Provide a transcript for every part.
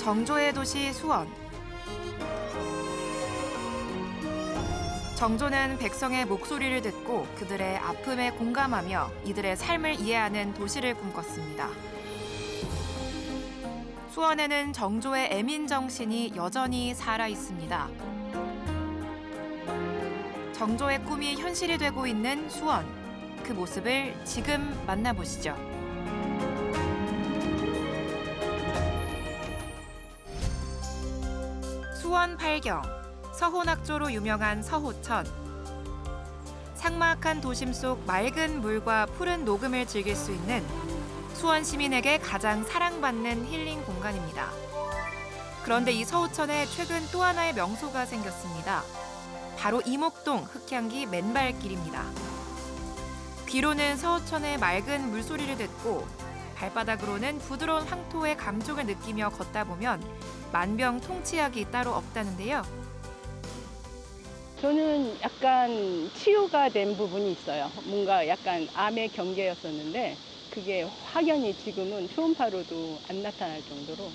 정조의 도시 수원. 정조는 백성의 목소리를 듣고 그들의 아픔에 공감하며 이들의 삶을 이해하는 도시를 꿈꿨습니다. 수원에는 정조의 애민 정신이 여전히 살아 있습니다. 정조의 꿈이 현실이 되고 있는 수원. 그 모습을 지금 만나보시죠. 수원 팔경, 서호낙조로 유명한 서호천. 삭막한 도심 속 맑은 물과 푸른 녹음을 즐길 수 있는 수원 시민에게 가장 사랑받는 힐링 공간입니다. 그런데 이 서호천에 최근 또 하나의 명소가 생겼습니다. 바로 이목동 흑향기 맨발길입니다. 귀로는 서호천의 맑은 물소리를 듣고 발바닥으로는 부드러운 황토의 감촉을 느끼며 걷다 보면 만병통치약이 따로 없다는데요. 저는 약간 치유가 된 부분이 있어요. 뭔가 약간 암의 경계였었는데 그게 확연히 지금은 초음파로도 안 나타날 정도로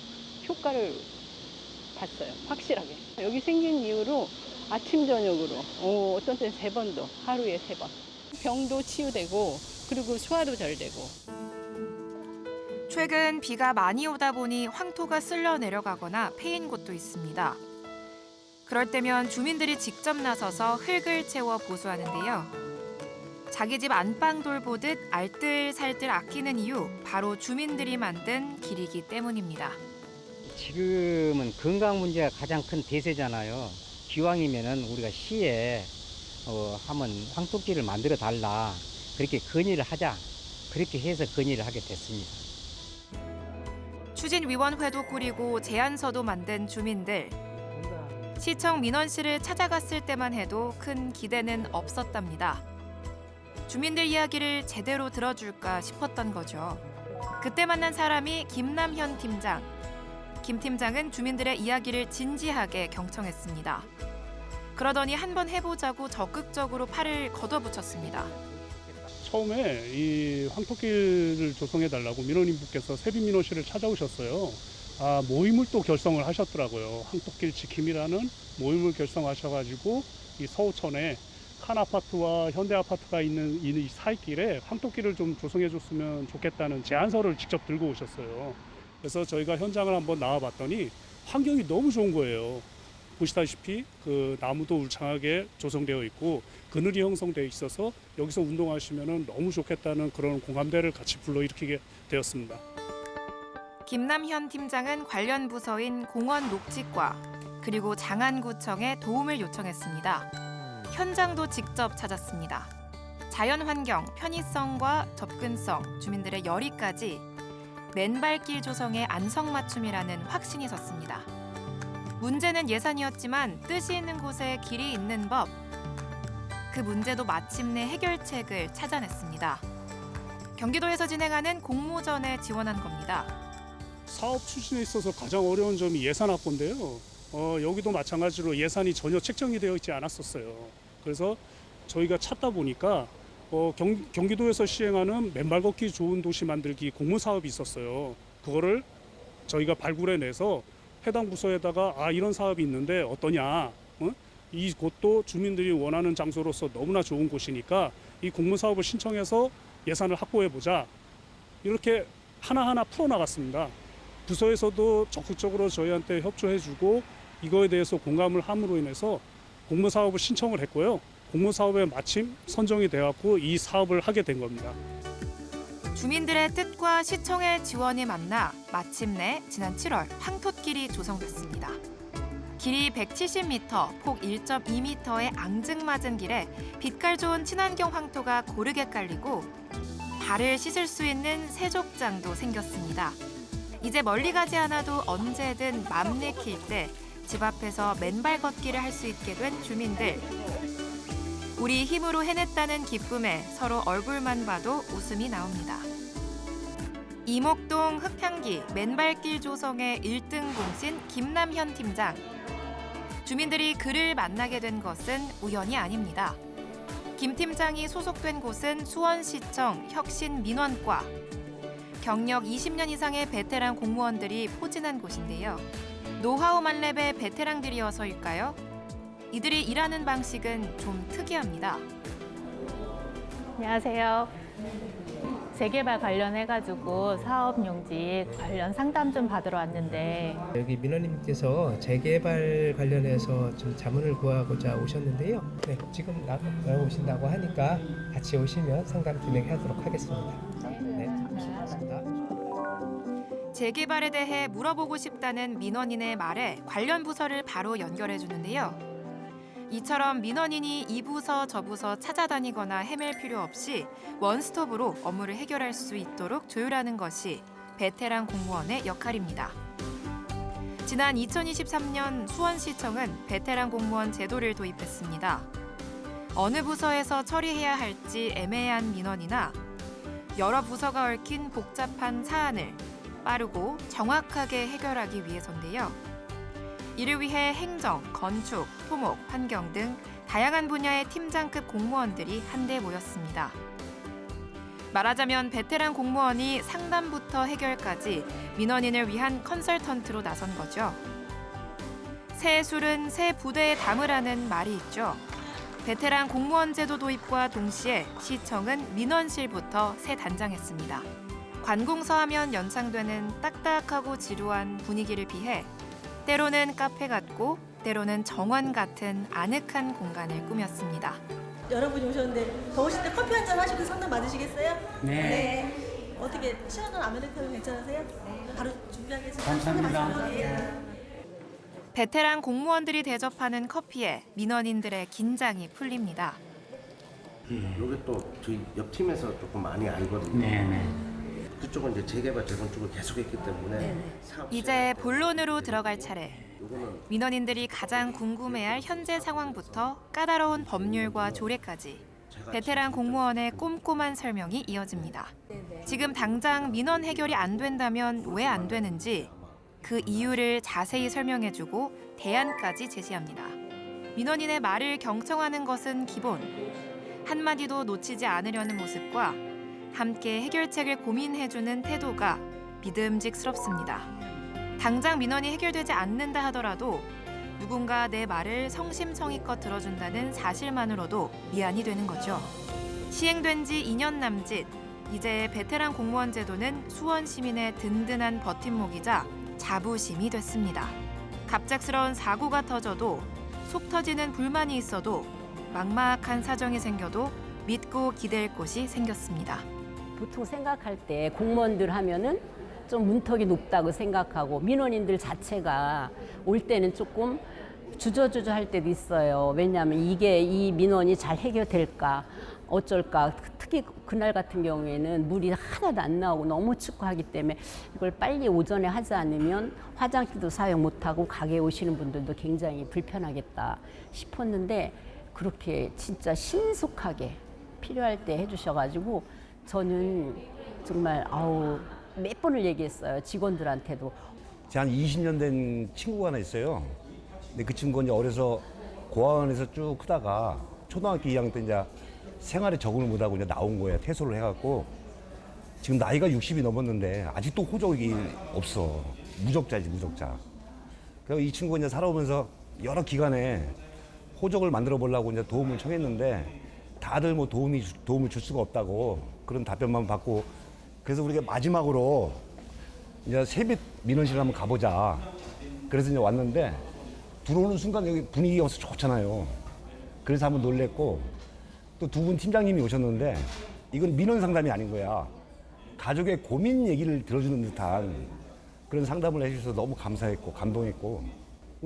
효과를 봤어요. 확실하게. 여기 생긴 이후로 아침 저녁으로 어떤 때는 3번도 하루에 3번. 병도 치유되고 그리고 소화도 잘 되고. 최근 비가 많이 오다 보니 황토가 쓸려 내려가거나 패인 곳도 있습니다. 그럴 때면 주민들이 직접 나서서 흙을 채워 보수하는데요. 자기 집 안방 돌보듯 알뜰살뜰 아끼는 이유, 바로 주민들이 만든 길이기 때문입니다. 지금은 건강 문제가 가장 큰 대세잖아요. 기왕이면은 우리가 시에 한번 황토길을 만들어 달라, 그렇게 건의를 하자, 그렇게 해서 건의를 하게 됐습니다. 추진위원회도 꾸리고 제안서도 만든 주민들. 시청 민원실을 찾아갔을 때만 해도 큰 기대는 없었답니다. 주민들 이야기를 제대로 들어줄까 싶었던 거죠. 그때 만난 사람이 김남현 팀장. 김 팀장은 주민들의 이야기를 진지하게 경청했습니다. 그러더니 한번 해보자고 적극적으로 팔을 걷어붙였습니다. 처음에 이 황토길을 조성해달라고 민원인분께서 세빈민원실을 찾아오셨어요. 모임을 또 결성을 하셨더라고요. 황토길 지킴이라는 모임을 결성하셔가지고 이 서호천에 칸 아파트와 현대 아파트가 있는 이 사이길에 황토길을 좀 조성해줬으면 좋겠다는 제안서를 직접 들고 오셨어요. 그래서 저희가 현장을 한번 나와봤더니 환경이 너무 좋은 거예요. 보시다시피 그 나무도 울창하게 조성되어 있고 그늘이 형성되어 있어서 여기서 운동하시면 너무 좋겠다는 그런 공감대를 같이 불러일으키게 되었습니다. 김남현 팀장은 관련 부서인 공원 녹지과 그리고 장안구청에 도움을 요청했습니다. 현장도 직접 찾았습니다. 자연환경, 편의성과 접근성, 주민들의 열의까지 맨발길 조성의 안성맞춤이라는 확신이 섰습니다. 문제는 예산이었지만 뜻이 있는 곳에 길이 있는 법. 그 문제도 마침내 해결책을 찾아냈습니다. 경기도에서 진행하는 공모전에 지원한 겁니다. 사업 추진에 있어서 가장 어려운 점이 예산 확보인데요. 여기도 마찬가지로 예산이 전혀 책정이 되어 있지 않았었어요. 그래서 저희가 찾다 보니까 경기도에서 시행하는 맨발 걷기 좋은 도시 만들기 공모 사업이 있었어요. 그거를 저희가 발굴해내서 해당 부서에다가 이런 사업이 있는데 어떠냐. 이 곳도 주민들이 원하는 장소로서 너무나 좋은 곳이니까 이 공모 사업을 신청해서 예산을 확보해보자. 이렇게 하나하나 풀어나갔습니다. 부서에서도 적극적으로 저희한테 협조해주고 이거에 대해서 공감을 함으로 인해서 공모 사업을 신청을 했고요. 공모 사업에 마침 선정이 되었고 이 사업을 하게 된 겁니다. 주민들의 뜻과 시청의 지원이 만나 마침내 지난 7월 황토길이 조성됐습니다. 길이 170m, 폭 1.2m의 앙증맞은 길에 빛깔 좋은 친환경 황토가 고르게 깔리고 발을 씻을 수 있는 세족장도 생겼습니다. 이제 멀리 가지 않아도 언제든 맘 내킬 때 집 앞에서 맨발 걷기를 할 수 있게 된 주민들. 우리 힘으로 해냈다는 기쁨에 서로 얼굴만 봐도 웃음이 나옵니다. 이목동 흑향기 맨발길 조성의 1등 공신 김남현 팀장. 주민들이 그를 만나게 된 것은 우연이 아닙니다. 김 팀장이 소속된 곳은 수원시청 혁신민원과. 경력 20년 이상의 베테랑 공무원들이 포진한 곳인데요. 노하우 만렙의 베테랑들이어서일까요? 이들이 일하는 방식은 좀 특이합니다. 안녕하세요. 재개발 관련해가지고 사업용지 관련 상담 좀 받으러 왔는데 여기 민원님께서 재개발 관련해서 좀 자문을 구하고자 오셨는데요. 네, 지금 나오신다고 하니까 같이 오시면 상담 진행하도록 하겠습니다. 네, 감사합니다. 재개발에 대해 물어보고 싶다는 민원인의 말에 관련 부서를 바로 연결해 주는데요. 이처럼 민원인이 이 부서 저 부서 찾아다니거나 헤맬 필요 없이 원스톱으로 업무를 해결할 수 있도록 조율하는 것이 베테랑 공무원의 역할입니다. 지난 2023년 수원시청은 베테랑 공무원 제도를 도입했습니다. 어느 부서에서 처리해야 할지 애매한 민원이나 여러 부서가 얽힌 복잡한 사안을 빠르고 정확하게 해결하기 위해서인데요. 이를 위해 행정, 건축, 토목, 환경 등 다양한 분야의 팀장급 공무원들이 한데 모였습니다. 말하자면 베테랑 공무원이 상담부터 해결까지 민원인을 위한 컨설턴트로 나선 거죠. 새 술은 새 부대에 담으라는 말이 있죠. 베테랑 공무원 제도 도입과 동시에 시청은 민원실부터 새 단장했습니다. 관공서 하면 연상되는 딱딱하고 지루한 분위기를 피해 때로는 카페 같고 때로는 정원 같은 아늑한 공간을 꾸몄습니다. 여러분이 오셨는데 더우실 때 커피 한잔 하시고 상담 받으시겠어요? 네. 어떻게 시원한 아메리카노 괜찮으세요? 네. 바로 준비하겠습니다. 감사합니다. 베테랑 공무원들이 대접하는 커피에 민원인들의 긴장이 풀립니다. 여기 또 저희 옆 팀에서 조금 많이 알거든요. 그쪽은 이제 재개발 재건축을 계속했기 때문에 사업 이제 본론으로 들어갈 차례. 민원인들이 가장 궁금해할 현재 상황부터 까다로운 법률과 조례까지 베테랑 공무원의 꼼꼼한 설명이 이어집니다. 지금 당장 민원 해결이 안 된다면 왜 안 되는지 그 이유를 자세히 설명해주고 대안까지 제시합니다. 민원인의 말을 경청하는 것은 기본. 한마디도 놓치지 않으려는 모습과 함께 해결책을 고민해주는 태도가 믿음직스럽습니다. 당장 민원이 해결되지 않는다 하더라도 누군가 내 말을 성심성의껏 들어준다는 사실만으로도 위안이 되는 거죠. 시행된 지 2년 남짓, 이제 베테랑 공무원 제도는 수원 시민의 든든한 버팀목이자 자부심이 됐습니다. 갑작스러운 사고가 터져도 속 터지는 불만이 있어도 막막한 사정이 생겨도 믿고 기댈 곳이 생겼습니다. 보통 생각할 때 공무원들 하면은 좀 문턱이 높다고 생각하고 민원인들 자체가 올 때는 조금 주저주저할 때도 있어요. 왜냐하면 이 민원이 잘 해결될까 어쩔까. 특히 그날 같은 경우에는 물이 하나도 안 나오고 너무 춥고 하기 때문에 이걸 빨리 오전에 하지 않으면 화장실도 사용 못하고 가게에 오시는 분들도 굉장히 불편하겠다 싶었는데 그렇게 진짜 신속하게 필요할 때 해주셔가지고 저는 정말 몇 번을 얘기했어요. 직원들한테도. 한 20년 된 친구가 하나 있어요. 근데 그 친구가 이제 어려서 고아원에서 쭉 크다가 초등학교 2학년 때 이제 생활에 적응을 못하고 이제 나온 거예요. 퇴소를 해갖고 지금 나이가 60이 넘었는데 아직도 호적이 없어. 무적자지, 무적자. 그래서 이 친구가 이제 살아오면서 여러 기관에 호적을 만들어 보려고 이제 도움을 청했는데 다들 뭐 도움을 줄 수가 없다고 그런 답변만 받고 그래서 우리가 마지막으로 이제 세빛 민원실을 한번 가보자. 그래서 이제 왔는데 들어오는 순간 여기 분위기가 없어 좋잖아요. 그래서 한번 놀랬고 또 두 분 팀장님이 오셨는데 이건 민원 상담이 아닌 거야. 가족의 고민 얘기를 들어주는 듯한 그런 상담을 해주셔서 너무 감사했고 감동했고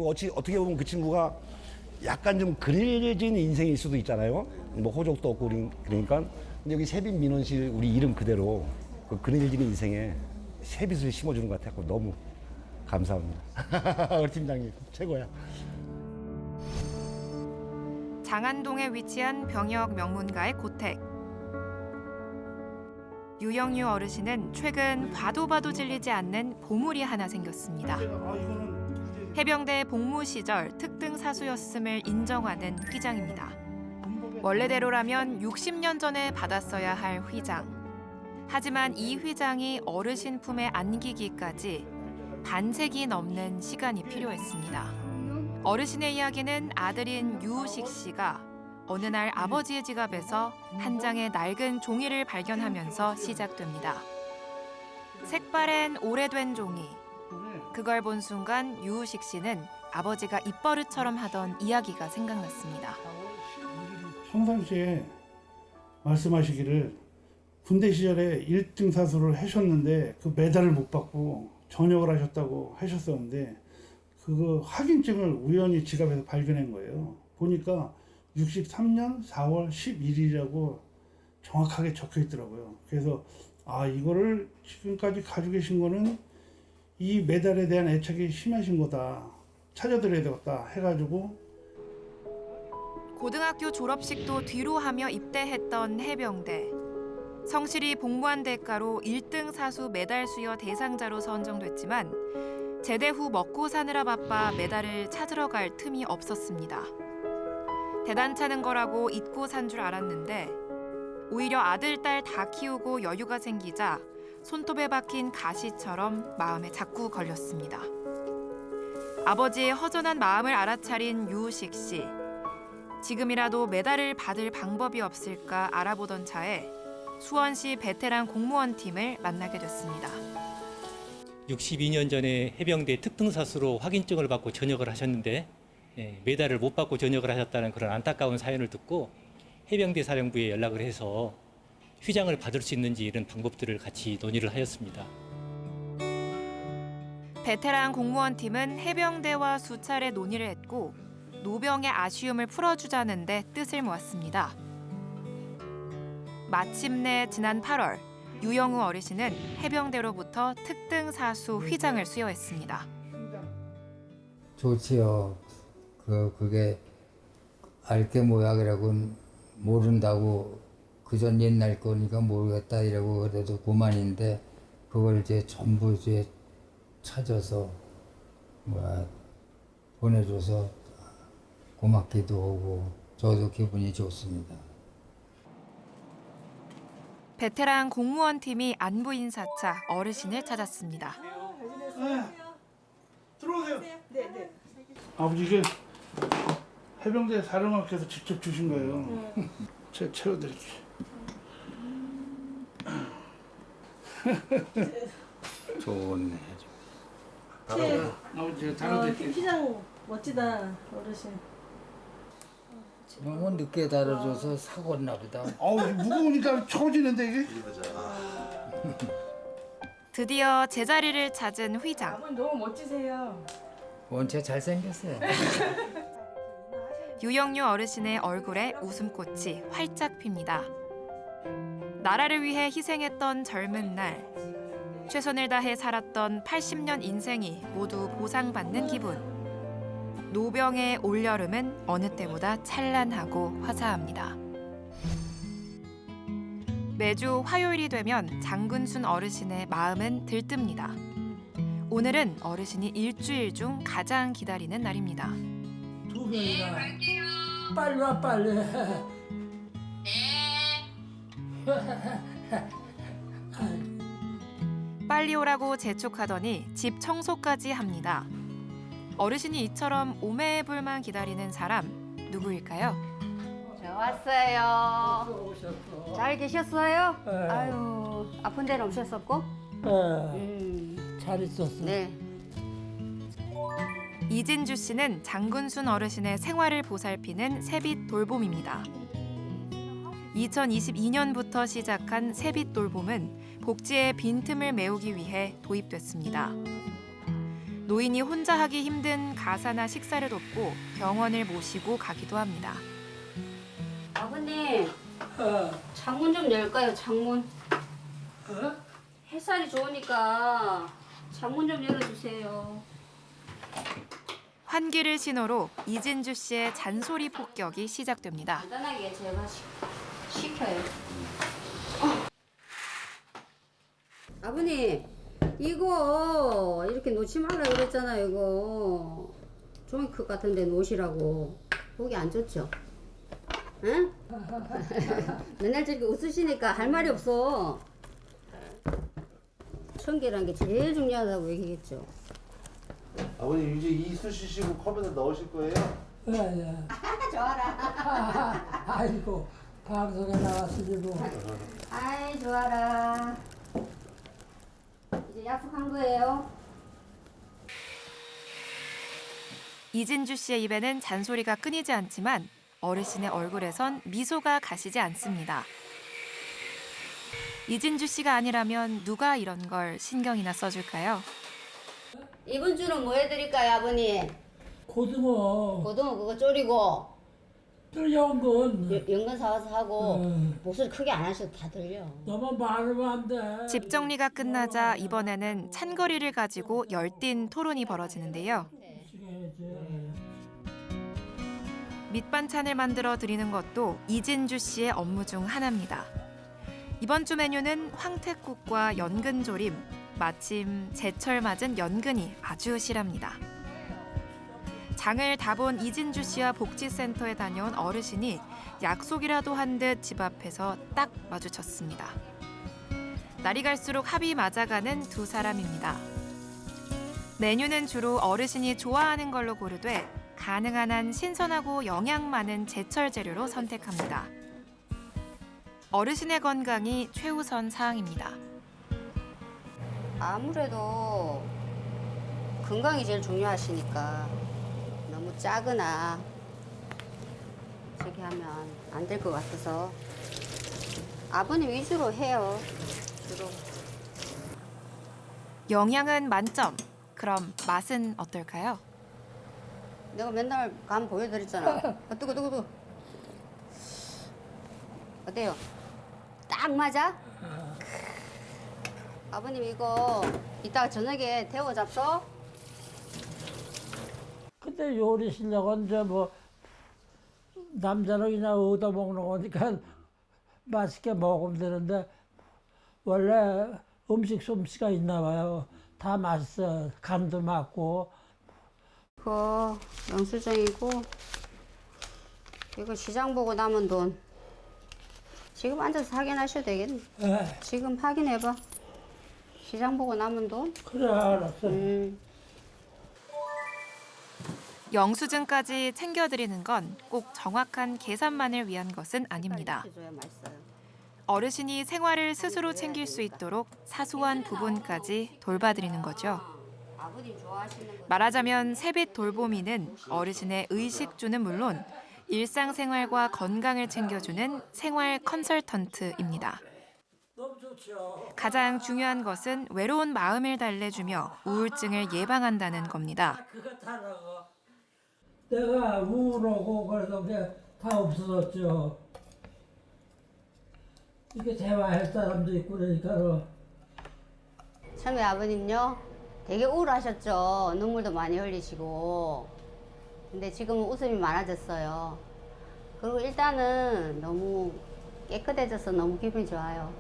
어떻게 보면 그 친구가 약간 좀 그려진 인생일 수도 있잖아요. 뭐 호적도 없고 그러니까 여기 세빛 민원실 우리 이름 그대로 그 그려진 인생에 새빛을 심어주는 것 같아서 너무 감사합니다. 우리 팀장님 최고야. 장안동에 위치한 병역 명문가의 고택. 유영유 어르신은 최근 봐도 질리지 않는 보물이 하나 생겼습니다. 해병대 복무 시절 특등 사수였음을 인정하는 휘장입니다. 원래대로라면 60년 전에 받았어야 할 휘장. 하지만 이 휘장이 어르신 품에 안기기까지 반세기 넘는 시간이 필요했습니다. 어르신의 이야기는 아들인 유우식 씨가 어느 날 아버지의 지갑에서 한 장의 낡은 종이를 발견하면서 시작됩니다. 색바랜 오래된 종이. 그걸 본 순간 유우식 씨는 아버지가 입버릇처럼 하던 이야기가 생각났습니다. 평상시에 말씀하시기를 군대 시절에 1등 사수를 하셨는데 그 메달을 못 받고 전역을 하셨다고 하셨었는데 그거 확인증을 우연히 지갑에서 발견한 거예요. 보니까 63년 4월 11일이라고 정확하게 적혀 있더라고요. 그래서 이거를 지금까지 가지고 계신 거는 이 메달에 대한 애착이 심하신 거다. 찾아드려야 되겠다 해가지고 고등학교 졸업식도 뒤로 하며 입대했던 해병대. 성실히 복무한 대가로 1등 사수 메달 수여 대상자로 선정됐지만 제대 후 먹고 사느라 바빠 메달을 찾으러 갈 틈이 없었습니다. 대단찮은 거라고 잊고 산 줄 알았는데 오히려 아들, 딸 다 키우고 여유가 생기자 손톱에 박힌 가시처럼 마음에 자꾸 걸렸습니다. 아버지의 허전한 마음을 알아차린 유우식 씨. 지금이라도 메달을 받을 방법이 없을까 알아보던 차에 수원시 베테랑 공무원 팀을 만나게 됐습니다. 62년 전에 해병대 특등사수로 확인증을 받고 전역을 하셨는데 메달을 못 받고 전역을 하셨다는 그런 안타까운 사연을 듣고 해병대 사령부에 연락을 해서 휘장을 받을 수 있는지 이런 방법들을 같이 논의를 하였습니다. 베테랑 공무원 팀은 해병대와 수차례 논의를 했고 노병의 아쉬움을 풀어주자는 데 뜻을 모았습니다. 마침내 지난 8월 유영우 어르신은 해병대로부터 특등사수 휘장을 수여했습니다. 좋지요. 그게 알게 모양이라고는 모른다고 그전 옛날 거니까 모르겠다 이러고 그래도 그만인데 그걸 이제 전부 이제 찾아서 보내줘서 고맙기도 하고 저도 기분이 좋습니다. 베테랑 공무원 팀이 안부 인사차 어르신을 찾았습니다. 들어오세요. 네. 아버지 이게 해병대 사령관께서 직접 주신 거예요. 제가 채워드릴게요. 좋네. 아버지 제가 다뤄드릴게요. 휘장 멋지다 어르신. 너무 늦게 다뤄줘서 사고나 보다. 무거우니까 처지는데 이게. 드디어 제자리를 찾은 휘장. 아버님 너무 멋지세요. 원체 잘생겼어요. 유영유 어르신의 얼굴에 웃음꽃이 활짝 핍니다. 나라를 위해 희생했던 젊은 날, 최선을 다해 살았던 80년 인생이 모두 보상받는 기분. 노병의 올여름은 어느 때보다 찬란하고 화사합니다. 매주 화요일이 되면 장근순 어르신의 마음은 들뜹니다. 오늘은 어르신이 일주일 중 가장 기다리는 날입니다. 두 명이나. 빨리 와 빨리. 빨리 오라고 재촉하더니 집 청소까지 합니다. 어르신이 이처럼 오매불만 기다리는 사람 누구일까요? 저 왔어요. 잘 계셨어요? 아유, 아픈 데는 없었었고? 잘 있었어. 네. 이진주 씨는 장근순 어르신의 생활을 보살피는 세빛 돌봄입니다. 2022년부터 시작한 세빛 돌봄은 복지의 빈틈을 메우기 위해 도입됐습니다. 노인이 혼자 하기 힘든 가사나 식사를 돕고 병원을 모시고 가기도 합니다. 아버님, 창문 좀 열까요, 창문? 햇살이 좋으니까 창문 좀 열어주세요. 환기를 신호로 이진주 씨의 잔소리 폭격이 시작됩니다. 간단하게 제가 시켜요. 아버님, 이거 이렇게 놓지 말라 그랬잖아요. 이거 종이컵 같은데 놓으시라고. 보기 안 좋죠? 응? 맨날 저렇게 웃으시니까 할 말이 없어. 청결한 게 제일 중요하다고 얘기했죠. 아버님 이제 이쑤 씻시고 컵에다 넣으실 거예요? 네. 좋아라. 아이고 방송에 나왔으니 뭐. 아이 좋아라. 이제 약속한 거예요. 이진주 씨의 입에는 잔소리가 끊이지 않지만 어르신의 얼굴에선 미소가 가시지 않습니다. 이진주 씨가 아니라면 누가 이런 걸 신경이나 써줄까요? 이번 주는 뭐 해드릴까요, 아버님? 고등어. 고등어 그거 졸이고 또 연근. 연근 사와서 하고 목소리 크게 안 하셔도 다 들려. 너무 많으면 안 돼. 집 정리가 끝나자 이번에는 찬거리를 가지고 열띤 토론이 벌어지는데요. 밑반찬을 만들어 드리는 것도 이진주 씨의 업무 중 하나입니다. 이번 주 메뉴는 황태국과 연근조림. 마침 제철 맞은 연근이 아주 실합니다. 장을 다 본 이진주 씨와 복지센터에 다녀온 어르신이 약속이라도 한 듯 집 앞에서 딱 마주쳤습니다. 날이 갈수록 합이 맞아가는 두 사람입니다. 메뉴는 주로 어르신이 좋아하는 걸로 고르되 가능한 한 신선하고 영양 많은 제철 재료로 선택합니다. 어르신의 건강이 최우선 사항입니다. 아무래도 건강이 제일 중요하시니까 너무 짜거나 저기 하면 안 될 것 같아서 아버님 위주로 해요. 주로. 영양은 만점. 그럼 맛은 어떨까요? 내가 맨날 간 보여드렸잖아. 뜨거. 어때요? 딱 맞아? 아버님 이거 이따가 저녁에 데워 잡숴? 근데 요리 실력은 이제 뭐 남자는 그냥 얻어먹는 거니까 맛있게 먹으면 되는데 원래 음식 솜씨가 있나 봐요. 다 맛있어. 간도 맞고. 그거 영수증이고 이거 시장 보고 남은 돈 지금 앉아서 확인하셔도 되겠네. 지금 확인해봐. 시장 보고 남은 돈? 그래 알았어. 영수증까지 챙겨드리는 건 꼭 정확한 계산만을 위한 것은 아닙니다. 어르신이 생활을 스스로 챙길 수 있도록 사소한 부분까지 돌봐드리는 거죠. 말하자면 세빛 돌보미는 어르신의 의식주는 물론 일상생활과 건강을 챙겨주는 생활 컨설턴트입니다. 가장 중요한 것은 외로운 마음을 달래주며 우울증을 예방한다는 겁니다. 내가 우울하고 그래서 그게 다 없어졌죠. 이렇게 대화할 사람도 있고 그러니까. 처음에 아버님요 되게 우울하셨죠. 눈물도 많이 흘리시고. 근데 지금은 웃음이 많아졌어요. 그리고 일단은 너무 깨끗해져서 너무 기분이 좋아요.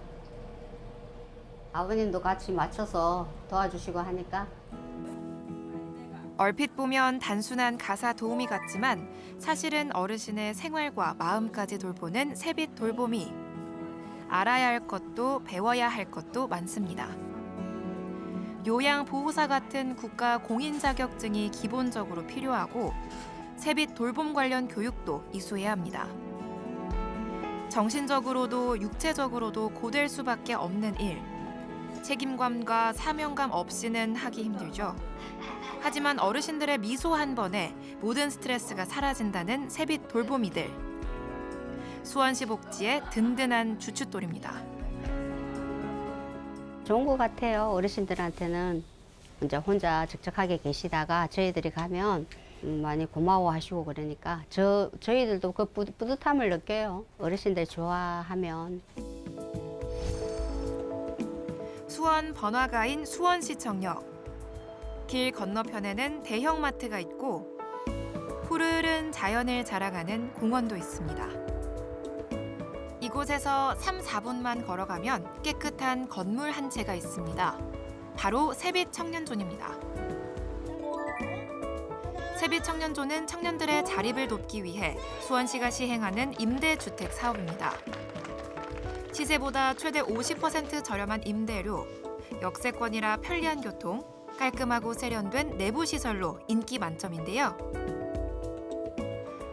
아버님도 같이 맞춰서 도와주시고 하니까. 얼핏 보면 단순한 가사 도우미 같지만 사실은 어르신의 생활과 마음까지 돌보는 세빛 돌보미. 알아야 할 것도 배워야 할 것도 많습니다. 요양보호사 같은 국가 공인 자격증이 기본적으로 필요하고 세빛 돌봄 관련 교육도 이수해야 합니다. 정신적으로도 육체적으로도 고될 수밖에 없는 일. 책임감과 사명감 없이는 하기 힘들죠. 하지만 어르신들의 미소 한 번에 모든 스트레스가 사라진다는 세빛 돌보미들. 수원시 복지의 든든한 주춧돌입니다. 좋은 것 같아요. 어르신들한테는 이제 혼자 적적하게 계시다가 저희들이 가면 많이 고마워하시고 그러니까 저희들도 그 뿌듯함을 느껴요. 어르신들 좋아하면. 수원 번화가인 수원시청역. 길 건너편에는 대형마트가 있고 푸르른 자연을 자랑하는 공원도 있습니다. 이곳에서 3, 4분만 걸어가면 깨끗한 건물 한 채가 있습니다. 바로 세빛 청년존입니다. 세빛 청년존은 청년들의 자립을 돕기 위해 수원시가 시행하는 임대주택 사업입니다. 시세보다 최대 50% 저렴한 임대료, 역세권이라 편리한 교통, 깔끔하고 세련된 내부 시설로 인기 만점인데요.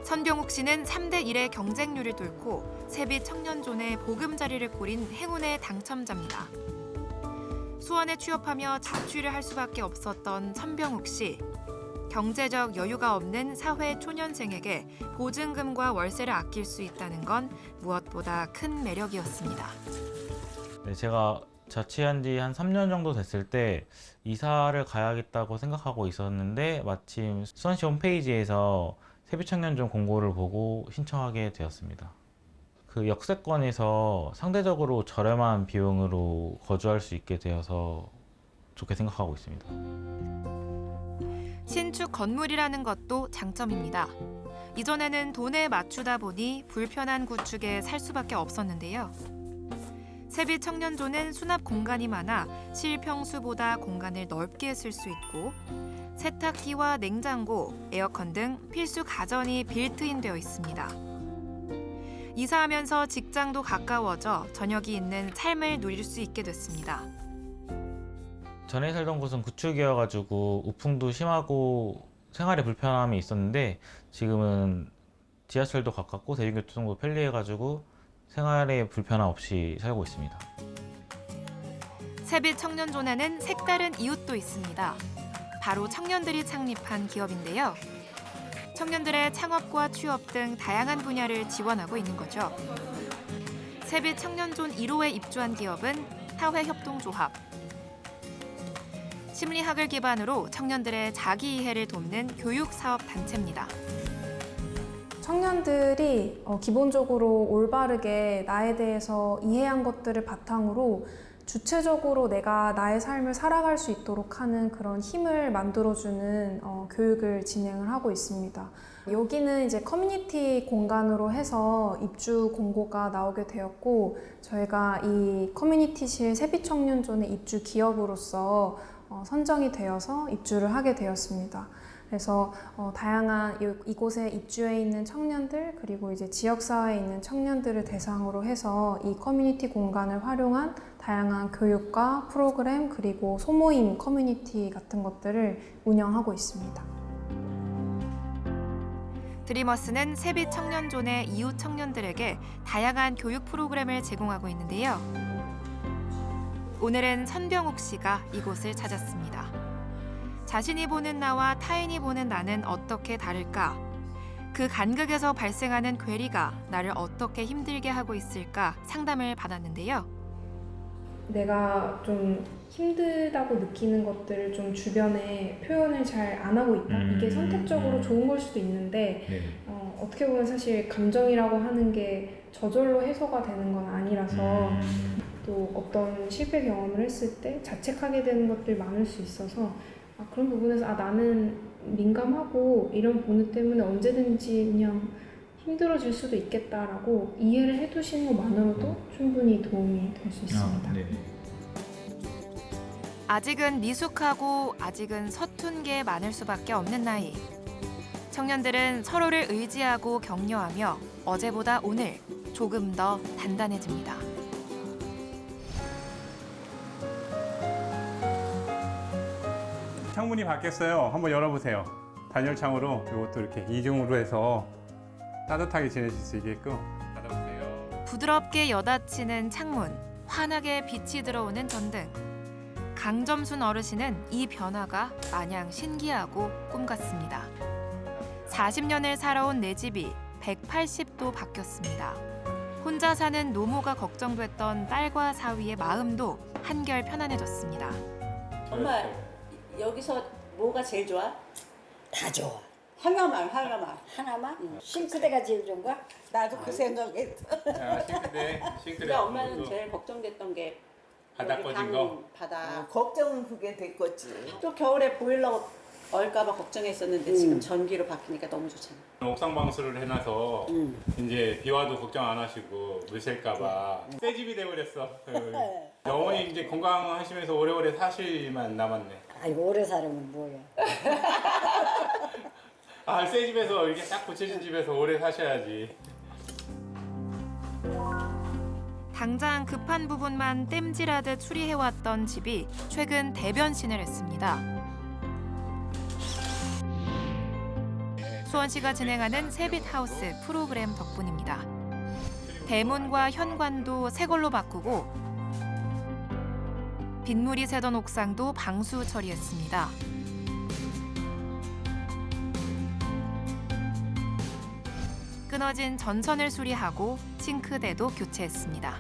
선병욱 씨는 3대 1의 경쟁률을 뚫고 세빛 청년존의 보금자리를 꾸린 행운의 당첨자입니다. 수원에 취업하며 자취를 할 수밖에 없었던 선병욱 씨. 경제적 여유가 없는 사회 초년생에게 보증금과 월세를 아낄 수 있다는 건 무엇보다 큰 매력이었습니다. 네, 제가 자취한 지 한 3년 정도 됐을 때 이사를 가야겠다고 생각하고 있었는데 마침 수원시 홈페이지에서 세빛청년존 공고를 보고 신청하게 되었습니다. 그 역세권에서 상대적으로 저렴한 비용으로 거주할 수 있게 되어서 좋게 생각하고 있습니다. 신축 건물이라는 것도 장점입니다. 이전에는 돈에 맞추다 보니 불편한 구축에 살 수밖에 없었는데요. 세빛 청년존은 수납 공간이 많아 실평수보다 공간을 넓게 쓸 수 있고 세탁기와 냉장고, 에어컨 등 필수 가전이 빌트인 되어 있습니다. 이사하면서 직장도 가까워져 저녁이 있는 삶을 누릴 수 있게 됐습니다. 전에 살던 곳은 구축이어가지고 우풍도 심하고 생활에 불편함이 있었는데 지금은 지하철도 가깝고 대중교통도 편리해가지고 생활에 불편함 없이 살고 있습니다. 세빛 청년존에는 색다른 이웃도 있습니다. 바로 청년들이 창립한 기업인데요. 청년들의 창업과 취업 등 다양한 분야를 지원하고 있는 거죠. 세빛 청년존 1호에 입주한 기업은 사회협동조합. 심리학을 기반으로 청년들의 자기 이해를 돕는 교육 사업 단체입니다. 청년들이 기본적으로 올바르게 나에 대해서 이해한 것들을 바탕으로 주체적으로 내가 나의 삶을 살아갈 수 있도록 하는 그런 힘을 만들어주는 교육을 진행을 하고 있습니다. 여기는 이제 커뮤니티 공간으로 해서 입주 공고가 나오게 되었고 저희가 이 커뮤니티실 세빛청년존의 입주 기업으로서 선정이 되어서 입주를 하게 되었습니다. 그래서 다양한 이곳에 입주해 있는 청년들 그리고 이제 지역사회에 있는 청년들을 대상으로 해서 이 커뮤니티 공간을 활용한 다양한 교육과 프로그램 그리고 소모임 커뮤니티 같은 것들을 운영하고 있습니다. 드리머스는 세빛 청년존의 이웃 청년들에게 다양한 교육 프로그램을 제공하고 있는데요. 오늘은 선병욱 씨가 이곳을 찾았습니다. 자신이 보는 나와 타인이 보는 나는 어떻게 다를까? 그 간극에서 발생하는 괴리가 나를 어떻게 힘들게 하고 있을까 상담을 받았는데요. 내가 좀 힘들다고 느끼는 것들을 좀 주변에 표현을 잘 안 하고 있다. 이게 선택적으로 좋은 걸 수도 있는데 어떻게 보면 사실 감정이라고 하는 게 저절로 해소가 되는 건 아니라서 또 어떤 실패 경험을 했을 때 자책하게 되는 것들이 많을 수 있어서 그런 부분에서 나는 민감하고 이런 본능 때문에 언제든지 그냥 힘들어질 수도 있겠다라고 이해를 해두시는 것만으로도 충분히 도움이 될 수 있습니다. 아직은 미숙하고 아직은 서툰 게 많을 수밖에 없는 나이. 청년들은 서로를 의지하고 격려하며 어제보다 오늘 조금 더 단단해집니다. 창문이 바뀌었어요. 한번 열어보세요. 단열창으로 이것도 이렇게 이중으로 해서 따뜻하게 지내실 수 있게끔 닫아보세요. 부드럽게 여닫히는 창문, 환하게 빛이 들어오는 전등. 강점순 어르신은 이 변화가 마냥 신기하고 꿈 같습니다. 40년을 살아온 내 집이 180도 바뀌었습니다. 혼자 사는 노모가 걱정됐던 딸과 사위의 마음도 한결 편안해졌습니다. 엄마 여기서 뭐가 제일 좋아? 다 좋아. 하나만. 하나만? 싱크대가 제일 좋은가? 나도 그 생각했어. 싱크대. 근데 엄마는 제일 걱정됐던 게 바닥 꺼진 거? 바닥. 걱정은 그게 됐겠지. 또 겨울에 보일러 얼까봐 걱정했었는데 지금 전기로 바뀌니까 너무 좋잖아. 옥상 방수를 해놔서 이제 비 와도 걱정 안 하시고 물 셀까봐 새 집이 돼버렸어. 어머니 이제 건강하시면서 오래오래 사실만 남았네. 아이고 오래 살면 뭐야. 새 집에서 이렇게 딱 고쳐진 집에서 오래 사셔야지. 당장 급한 부분만 땜질하듯 수리해왔던 집이 최근 대변신을 했습니다. 수원시가 진행하는 세빛하우스 프로그램 덕분입니다. 대문과 현관도 새 걸로 바꾸고 빗물이 새던 옥상도 방수 처리했습니다. 끊어진 전선을 수리하고 싱크대도 교체했습니다.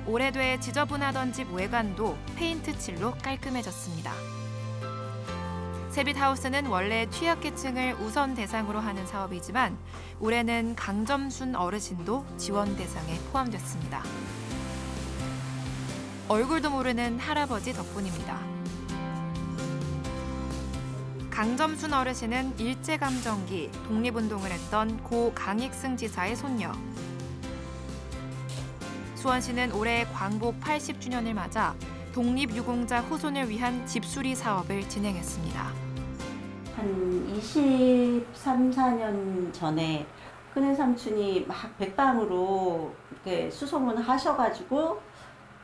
오래돼 지저분하던 집 외관도 페인트 칠로 깔끔해졌습니다. 세빛하우스는 원래 취약계층을 우선 대상으로 하는 사업이지만 올해는 강점순 어르신도 지원 대상에 포함됐습니다. 얼굴도 모르는 할아버지 덕분입니다. 강점순 어르신은 일제감정기 독립운동을 했던 고 강익승 지사의 손녀. 수원시는 올해 광복 80주년을 맞아 독립유공자 후손을 위한 집수리 사업을 진행했습니다. 한 23, 4년 전에 큰애 삼촌이 막 백방으로 이렇게 수소문을 하셔가지고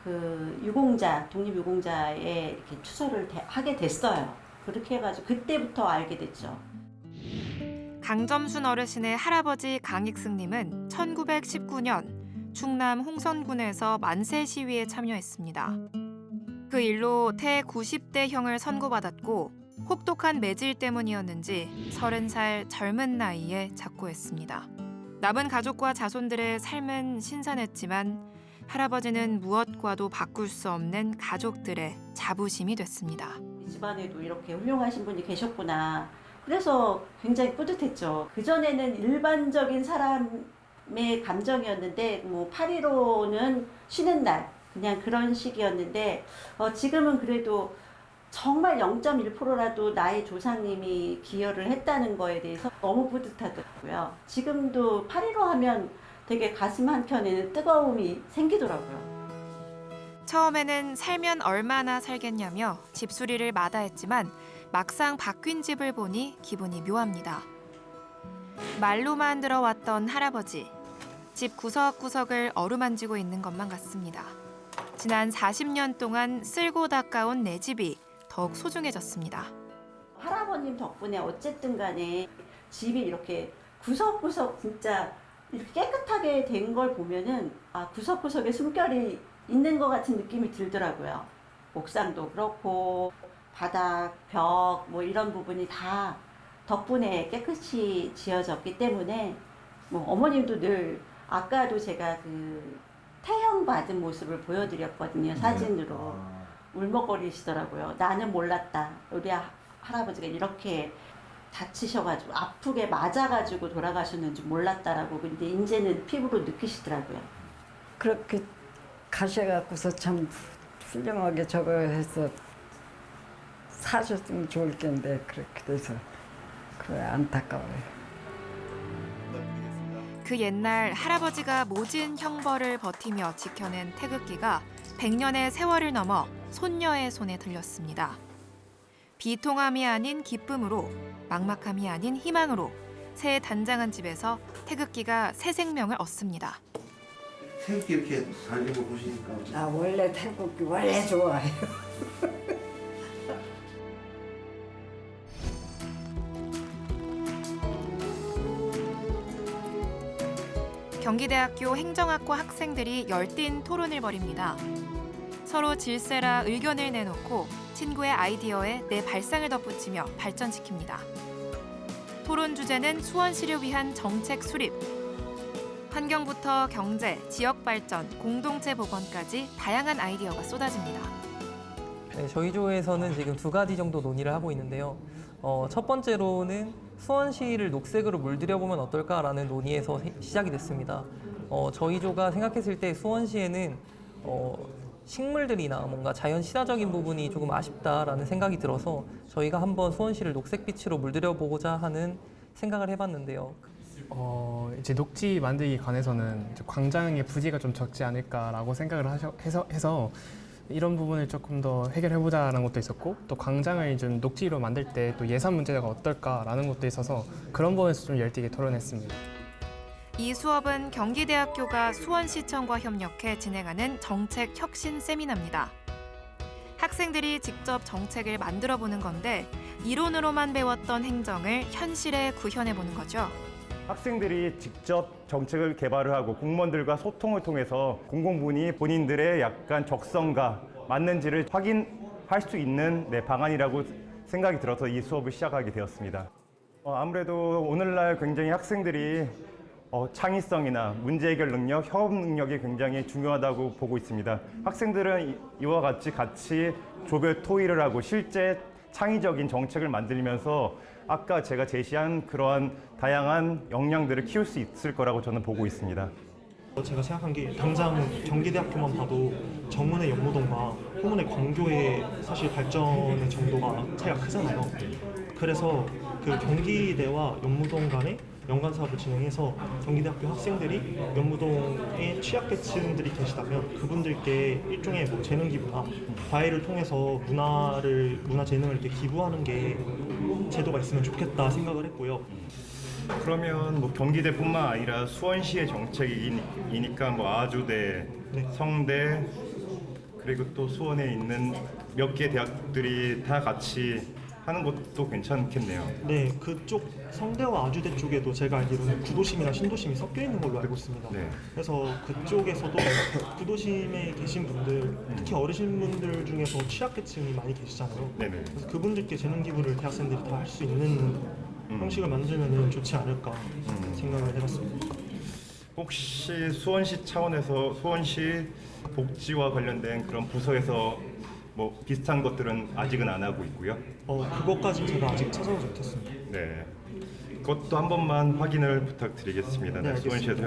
그 유공자, 독립유공자에 이렇게 추서를 하게 됐어요. 그렇게 해가지고 그때부터 알게 됐죠. 강점순 어르신의 할아버지 강익승님은 1919년 충남 홍선군에서 만세 시위에 참여했습니다. 그 일로 태 90대형을 선고받았고 혹독한 매질 때문이었는지 30살 젊은 나이에 작고했습니다. 남은 가족과 자손들의 삶은 신선했지만 할아버지는 무엇과도 바꿀 수 없는 가족들의 자부심이 됐습니다. 이 집안에도 이렇게 훌륭하신 분이 계셨구나. 그래서 굉장히 뿌듯했죠. 그전에는 일반적인 사람의 감정이었는데 뭐 8.15는 쉬는 날 그냥 그런 식이었는데 지금은 그래도 정말 0.1%라도 나의 조상님이 기여를 했다는 거에 대해서 너무 뿌듯하더라고요. 지금도 8.15 하면 되게 가슴 한켠에는 뜨거움이 생기더라고요. 처음에는 살면 얼마나 살겠냐며 집수리를 마다했지만 막상 바뀐 집을 보니 기분이 묘합니다. 말로만 들어왔던 할아버지. 집 구석구석을 어루만지고 있는 것만 같습니다. 지난 40년 동안 쓸고 닦아온 내 집이 더욱 소중해졌습니다. 할아버님 덕분에 어쨌든 간에 집이 이렇게 구석구석 진짜 이렇게 깨끗하게 된 걸 보면은 구석구석에 숨결이 있는 것 같은 느낌이 들더라고요. 옥상도 그렇고 바닥, 벽 뭐 이런 부분이 다 덕분에 깨끗이 지어졌기 때문에 뭐 어머님도 늘 아까도 제가 그 태형 받은 모습을 보여드렸거든요. 사진으로. 울먹거리시더라고요. 나는 몰랐다. 우리 할아버지가 이렇게 다치셔가지고 아프게 맞아가지고 돌아가셨는지 몰랐다라고. 근데 이제는 피부로 느끼시더라고요. 그렇게 가셔갖고서 참 훌륭하게 저거 해서 사셨으면 좋을 텐데 그렇게 돼서 그래 안타까워요. 그 옛날 할아버지가 모진 형벌을 버티며 지켜낸 태극기가 100년의 세월을 넘어 손녀의 손에 들렸습니다. 비통함이 아닌 기쁨으로, 막막함이 아닌 희망으로 새 단장한 집에서 태극기가 새 생명을 얻습니다. 태극기 이렇게 달린 거 보시니까 나 원래 태국기 원래 좋아해요. 경기대학교 행정학과 학생들이 열띤 토론을 벌입니다. 서로 질세라 의견을 내놓고 친구의 아이디어에 내 발상을 덧붙이며 발전시킵니다. 토론 주제는 수원시를 위한 정책 수립. 환경부터 경제, 지역 발전, 공동체 복원까지 다양한 아이디어가 쏟아집니다. 네, 저희 조에서는 지금 2가지 정도 논의를 하고 있는데요. 첫 번째로는 수원시를 녹색으로 물들여보면 어떨까라는 논의에서 시작이 됐습니다. 저희 조가 생각했을 때 수원시에는 식물들이나 뭔가 자연 친화적인 부분이 조금 아쉽다라는 생각이 들어서 저희가 한번 수원시를 녹색빛으로 물들여보고자 하는 생각을 해봤는데요. 이제 녹지 만들기 관해서는 이제 광장의 부지가 좀 적지 않을까라고 생각을 해서 이런 부분을 조금 더 해결해보자라는 것도 있었고 또 광장을 좀 녹지로 만들 때 또 예산 문제가 어떨까라는 것도 있어서 그런 부분에서 좀 열띠게 토론했습니다. 이 수업은 경기대학교가 수원시청과 협력해 진행하는 정책 혁신 세미나입니다. 학생들이 직접 정책을 만들어 보는 건데 이론으로만 배웠던 행정을 현실에 구현해 보는 거죠. 학생들이 직접 정책을 개발을 하고 공무원들과 소통을 통해서 공공부문이 본인들의 약간 적성과 맞는지를 확인할 수 있는 방안이라고 생각이 들어서 이 수업을 시작하게 되었습니다. 아무래도 오늘날 굉장히 학생들이 창의성이나 문제 해결 능력, 협업 능력이 굉장히 중요하다고 보고 있습니다. 학생들은 이와 같이 조별 토의를 하고 실제 창의적인 정책을 만들면서 아까 제가 제시한 그러한 다양한 역량들을 키울 수 있을 거라고 저는 보고 있습니다. 제가 생각한 게 당장 경기대학교만 봐도 정문의 연무동과 후문의 광교의 사실 발전의 정도가 차이가 크잖아요. 그래서 그 경기대와 연무동 간에 연관 사업을 진행해서 경기대학교 학생들이 연무동에 취약계층들이 계시다면 그분들께 일종의 뭐 재능 기부나 과외를 통해서 문화 재능을 이렇게 기부하는 게 제도가 있으면 좋겠다 생각을 했고요. 그러면 뭐 경기대뿐만 아니라 수원시의 정책이니까 뭐 아주대, 성대 그리고 또 수원에 있는 몇 개 대학들이 다 같이 하는 것도 괜찮겠네요. 네, 그쪽 성대와 아주대 쪽에도 제가 알기로는 구도심이나 신도심이 섞여 있는 걸로 알고 있습니다. 네. 그래서 그쪽에서도 구도심에 계신 분들, 특히 어르신분들 중에서 취약계층이 많이 계시잖아요. 네네. 그래서 그분들께 재능 기부를 대학생들이 다 할 수 있는 형식을 만들면 좋지 않을까 생각을 해봤습니다. 혹시 수원시 차원에서 수원시 복지와 관련된 그런 부서에서 뭐 비슷한 것들은 아직은 안 하고 있고요. 그것까지는 제가 아직 찾아보지 못했습니다. 네. 그것도 한 번만 확인을 부탁드리겠습니다. 네, 수원시에서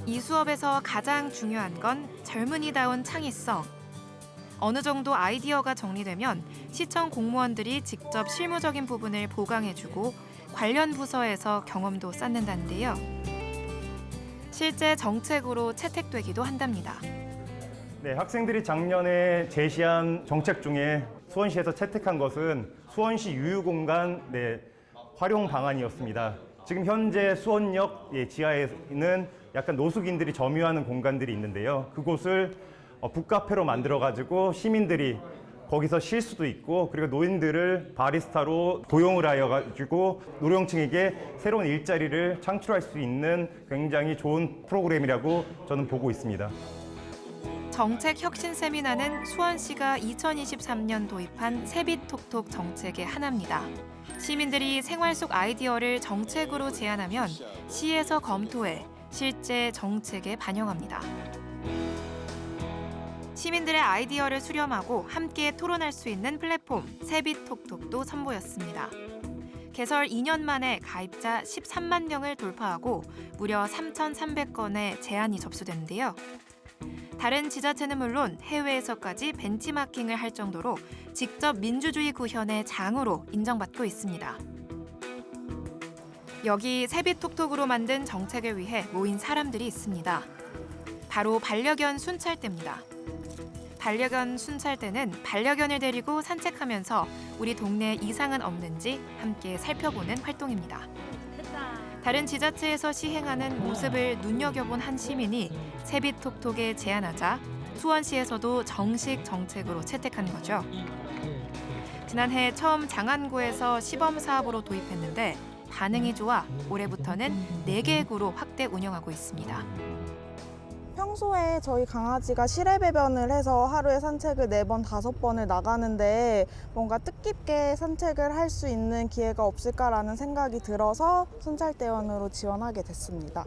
이 수업에서 가장 중요한 건 젊은이다운 창의성. 어느 정도 아이디어가 정리되면 시청 공무원들이 직접 실무적인 부분을 보강해주고 관련 부서에서 경험도 쌓는다는데요. 실제 정책으로 채택되기도 한답니다. 네, 학생들이 작년에 제시한 정책 중에 수원시에서 채택한 것은 수원시 유휴공간 활용 방안이었습니다. 지금 현재 수원역 지하에는 약간 노숙인들이 점유하는 공간들이 있는데요. 그곳을 북카페로 만들어가지고 시민들이 거기서 쉴 수도 있고 그리고 노인들을 바리스타로 고용을 하여가지고 노령층에게 새로운 일자리를 창출할 수 있는 굉장히 좋은 프로그램이라고 저는 보고 있습니다. 정책 혁신 세미나는 수원시가 2023년 도입한 세빛톡톡 정책의 하나입니다. 시민들이 생활 속 아이디어를 정책으로 제안하면 시에서 검토해 실제 정책에 반영합니다. 시민들의 아이디어를 수렴하고 함께 토론할 수 있는 플랫폼 세빛톡톡도 선보였습니다. 개설 2년 만에 가입자 13만 명을 돌파하고 무려 3,300건의 제안이 접수됐는데요. 다른 지자체는 물론 해외에서까지 벤치마킹을 할 정도로 직접 민주주의 구현의 장으로 인정받고 있습니다. 여기 세빛톡톡으로 만든 정책을 위해 모인 사람들이 있습니다. 바로 반려견 순찰대입니다. 반려견 순찰대는 반려견을 데리고 산책하면서 우리 동네에 이상은 없는지 함께 살펴보는 활동입니다. 다른 지자체에서 시행하는 모습을 눈여겨본 한 시민이 세빛톡톡에 제안하자 수원시에서도 정식 정책으로 채택한 거죠. 지난해 처음 장안구에서 시범 사업으로 도입했는데 반응이 좋아 올해부터는 4개 구로 확대 운영하고 있습니다. 평소에 저희 강아지가 실외 배변을 해서 하루에 산책을 4번, 5번을 나가는데 뭔가 뜻깊게 산책을 할 수 있는 기회가 없을까라는 생각이 들어서 순찰대원으로 지원하게 됐습니다.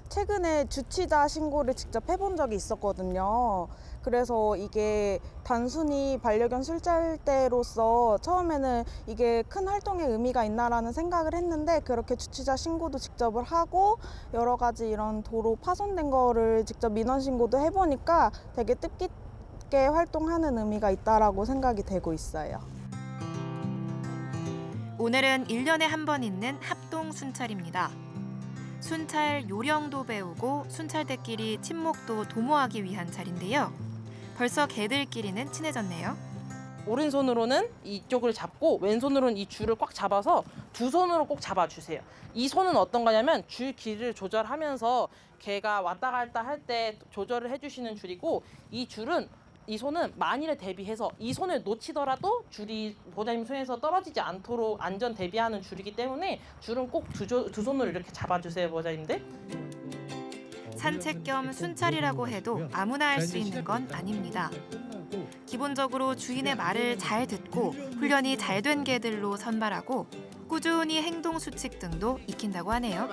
최근에 주치자 신고를 직접 해본 적이 있었거든요. 그래서 이게 단순히 반려견 순찰대로서 처음에는 이게 큰 활동의 의미가 있나라는 생각을 했는데 그렇게 주치자 신고도 직접을 하고 여러 가지 이런 도로 파손된 거를 직접 민원 신고도 해보니까 되게 뜻깊게 활동하는 의미가 있다라고 생각이 되고 있어요. 오늘은 1년에 한 번 있는 합동 순찰입니다. 순찰 요령도 배우고 순찰대끼리 친목도 도모하기 위한 자리인데요. 벌써 개들끼리는 친해졌네요. 오른손으로는 이쪽을 잡고 왼손으로는 이 줄을 꽉 잡아서 두 손으로 꼭 잡아주세요. 이 손은 어떤 거냐면 줄 길이를 조절하면서 개가 왔다 갔다 할 때 조절을 해주시는 줄이고, 이 줄은 이 손은 만일에 대비해서 이 손을 놓치더라도 줄이 보호자님 손에서 떨어지지 않도록 안전 대비하는 줄이기 때문에 줄은 꼭 두 손으로 이렇게 잡아주세요, 보호자님들. 산책 겸 순찰이라고 해도 아무나 할 수 있는 건 아닙니다. 기본적으로 주인의 말을 잘 듣고 훈련이 잘 된 개들로 선발하고 꾸준히 행동 수칙 등도 익힌다고 하네요.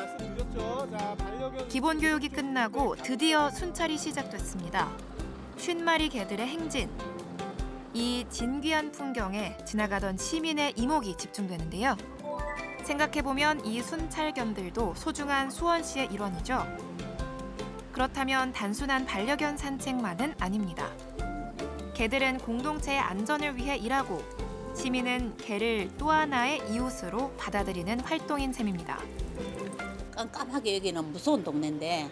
기본 교육이 끝나고 드디어 순찰이 시작됐습니다. 50마리 개들의 행진. 이 진귀한 풍경에 지나가던 시민의 이목이 집중되는데요. 생각해보면 이 순찰견들도 소중한 수원시의 일원이죠. 그렇다면 단순한 반려견 산책만은 아닙니다. 개들은 공동체의 안전을 위해 일하고 시민은 개를 또 하나의 이웃으로 받아들이는 활동인 셈입니다. 깜깜하게 여기는 무서운 동네인데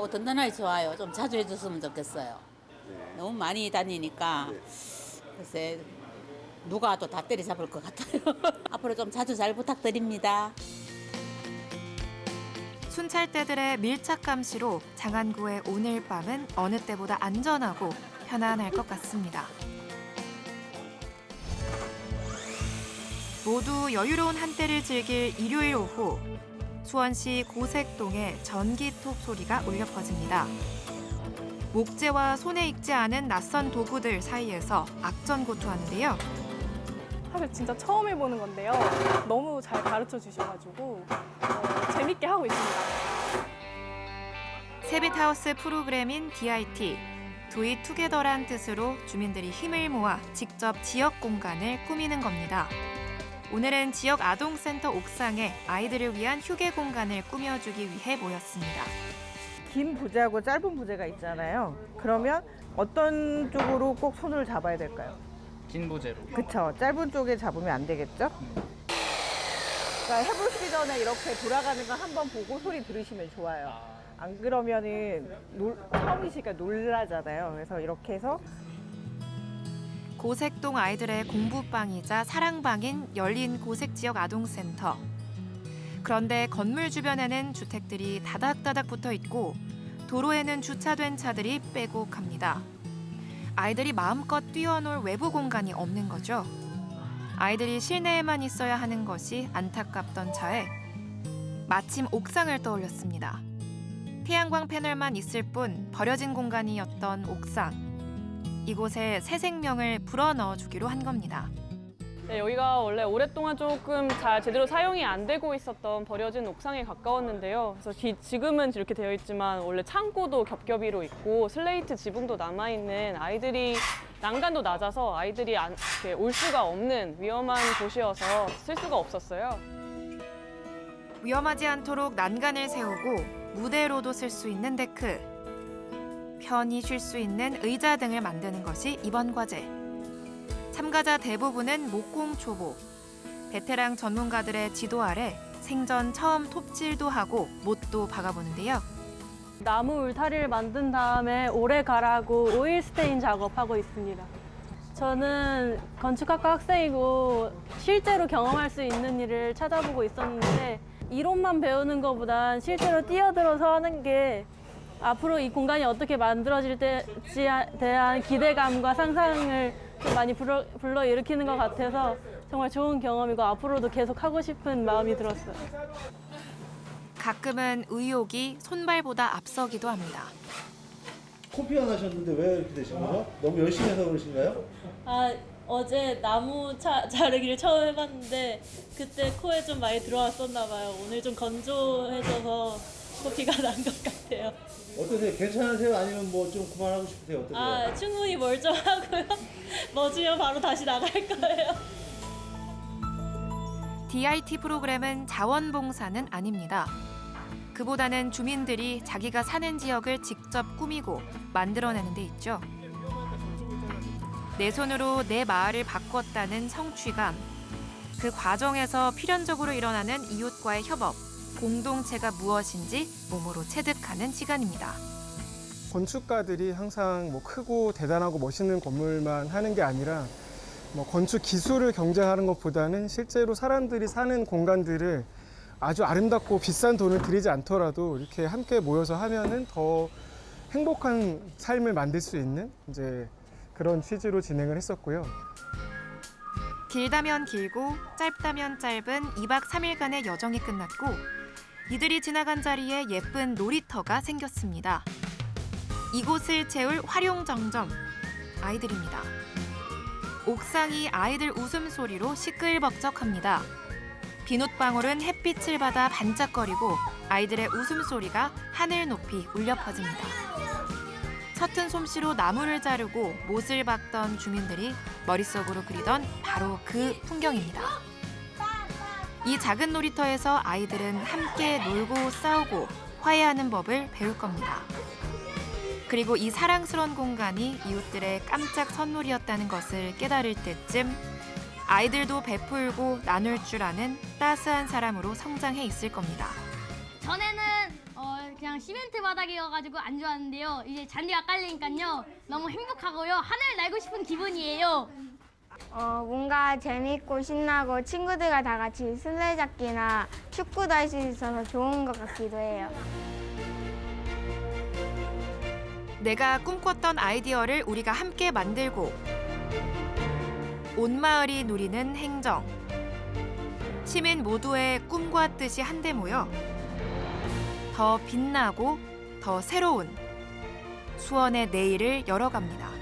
든든하게 좋아요. 좀 자주 해줬으면 좋겠어요. 너무 많이 다니니까 글쎄 누가 또 다 때려잡을 것 같아요. 앞으로 좀 자주 잘 부탁드립니다. 순찰대들의 밀착 감시로 장안구의 오늘 밤은 어느 때보다 안전하고 편안할 것 같습니다. 모두 여유로운 한때를 즐길 일요일 오후, 수원시 고색동에 전기톱 소리가 울려 퍼집니다. 목재와 손에 익지 않은 낯선 도구들 사이에서 악전고투하는데요. 사실 진짜 처음 해보는 건데요. 너무 잘 가르쳐 주셔가지고 재밌게 하고 있습니다. 세빛하우스 프로그램인 DIT, 두잇 투게더란 뜻으로 주민들이 힘을 모아 직접 지역 공간을 꾸미는 겁니다. 오늘은 지역 아동센터 옥상에 아이들을 위한 휴게 공간을 꾸며주기 위해 모였습니다. 긴 부재하고 짧은 부재가 있잖아요. 그러면 어떤 쪽으로 꼭 손을 잡아야 될까요? 긴 부재로. 그쵸. 짧은 쪽에 잡으면 안 되겠죠? 그러니까 해보시기 전에 이렇게 돌아가는 거 한번 보고 소리 들으시면 좋아요. 안 그러면은 처음이시니까 놀라잖아요. 그래서 이렇게 해서 고색동 아이들의 공부방이자 사랑방인 열린 고색지역 아동센터. 그런데 건물 주변에는 주택들이 다닥다닥 붙어 있고 도로에는 주차된 차들이 빼곡합니다. 아이들이 마음껏 뛰어놀 외부 공간이 없는 거죠. 아이들이 실내에만 있어야 하는 것이 안타깝던 차에 마침 옥상을 떠올렸습니다. 태양광 패널만 있을 뿐 버려진 공간이었던 옥상. 이곳에 새 생명을 불어넣어 주기로 한 겁니다. 네, 여기가 원래 오랫동안 조금 잘 제대로 사용이 안 되고 있었던 버려진 옥상에 가까웠는데요. 그래서 지금은 이렇게 되어 있지만 원래 창고도 겹겹이로 있고 슬레이트 지붕도 남아있는 아이들이 난간도 낮아서 아이들이 이렇게 올 수가 없는 위험한 곳이어서 쓸 수가 없었어요. 위험하지 않도록 난간을 세우고 무대로도 쓸 수 있는 데크, 편히 쉴 수 있는 의자 등을 만드는 것이 이번 과제. 참가자 대부분은 목공 초보. 베테랑 전문가들의 지도 아래 생전 처음 톱질도 하고 못도 박아보는데요. 나무 울타리를 만든 다음에 오래 가라고 오일 스테인 작업하고 있습니다. 저는 건축학과 학생이고 실제로 경험할 수 있는 일을 찾아보고 있었는데 이론만 배우는 것보단 실제로 뛰어들어서 하는 게 앞으로 이 공간이 어떻게 만들어질지에 대한 기대감과 상상을 좀 많이 불러일으키는 것 같아서 정말 좋은 경험이고 앞으로도 계속 하고 싶은 마음이 들었어요. 가끔은 의욕이 손발보다 앞서기도 합니다. 코피 안 하셨는데 왜 이렇게 되신 거죠? 너무 열심히 해서 그러신가요? 어제 나무 자르기를 처음 해봤는데 그때 코에 좀 많이 들어왔었나 봐요. 오늘 좀 건조해져서 코피가 난 것 같아요. 어떠세요? 괜찮으세요? 아니면 뭐 좀 그만하고 싶으세요? 어떠세요? 충분히 멀쩡하고요. 멎으면 바로 다시 나갈 거예요. DIT 프로그램은 자원봉사는 아닙니다. 그보다는 주민들이 자기가 사는 지역을 직접 꾸미고 만들어내는 데 있죠. 내 손으로 내 마을을 바꿨다는 성취감, 그 과정에서 필연적으로 일어나는 이웃과의 협업, 공동체가 무엇인지 몸으로 체득하는 시간입니다. 건축가들이 항상 뭐 크고 대단하고 멋있는 건물만 하는 게 아니라 뭐 건축 기술을 경쟁하는 것보다는 실제로 사람들이 사는 공간들을 아주 아름답고 비싼 돈을 들이지 않더라도 이렇게 함께 모여서 하면은 더 행복한 삶을 만들 수 있는 이제 그런 취지로 진행을 했었고요. 길다면 길고 짧다면 짧은 2박 3일간의 여정이 끝났고 이들이 지나간 자리에 예쁜 놀이터가 생겼습니다. 이곳을 채울 활용정점, 아이들입니다. 옥상이 아이들 웃음소리로 시끌벅적합니다. 비눗방울은 햇빛을 받아 반짝거리고 아이들의 웃음소리가 하늘 높이 울려 퍼집니다. 서툰 솜씨로 나무를 자르고 못을 박던 주민들이 머릿속으로 그리던 바로 그 풍경입니다. 이 작은 놀이터에서 아이들은 함께 놀고 싸우고 화해하는 법을 배울 겁니다. 그리고 이 사랑스러운 공간이 이웃들의 깜짝 선물이었다는 것을 깨달을 때쯤 아이들도 베풀고 나눌 줄 아는 따스한 사람으로 성장해 있을 겁니다. 전에는 그냥 시멘트 바닥이어가지고 안 좋았는데요. 이제 잔디가 깔리니까요. 너무 행복하고요. 하늘 날고 싶은 기분이에요. 뭔가 재밌고 신나고 친구들과 다 같이 술래잡기나 축구도 할 수 있어서 좋은 것 같기도 해요. 내가 꿈꿨던 아이디어를 우리가 함께 만들고 온 마을이 누리는 행정. 시민 모두의 꿈과 뜻이 한데 모여 더 빛나고 더 새로운 수원의 내일을 열어갑니다.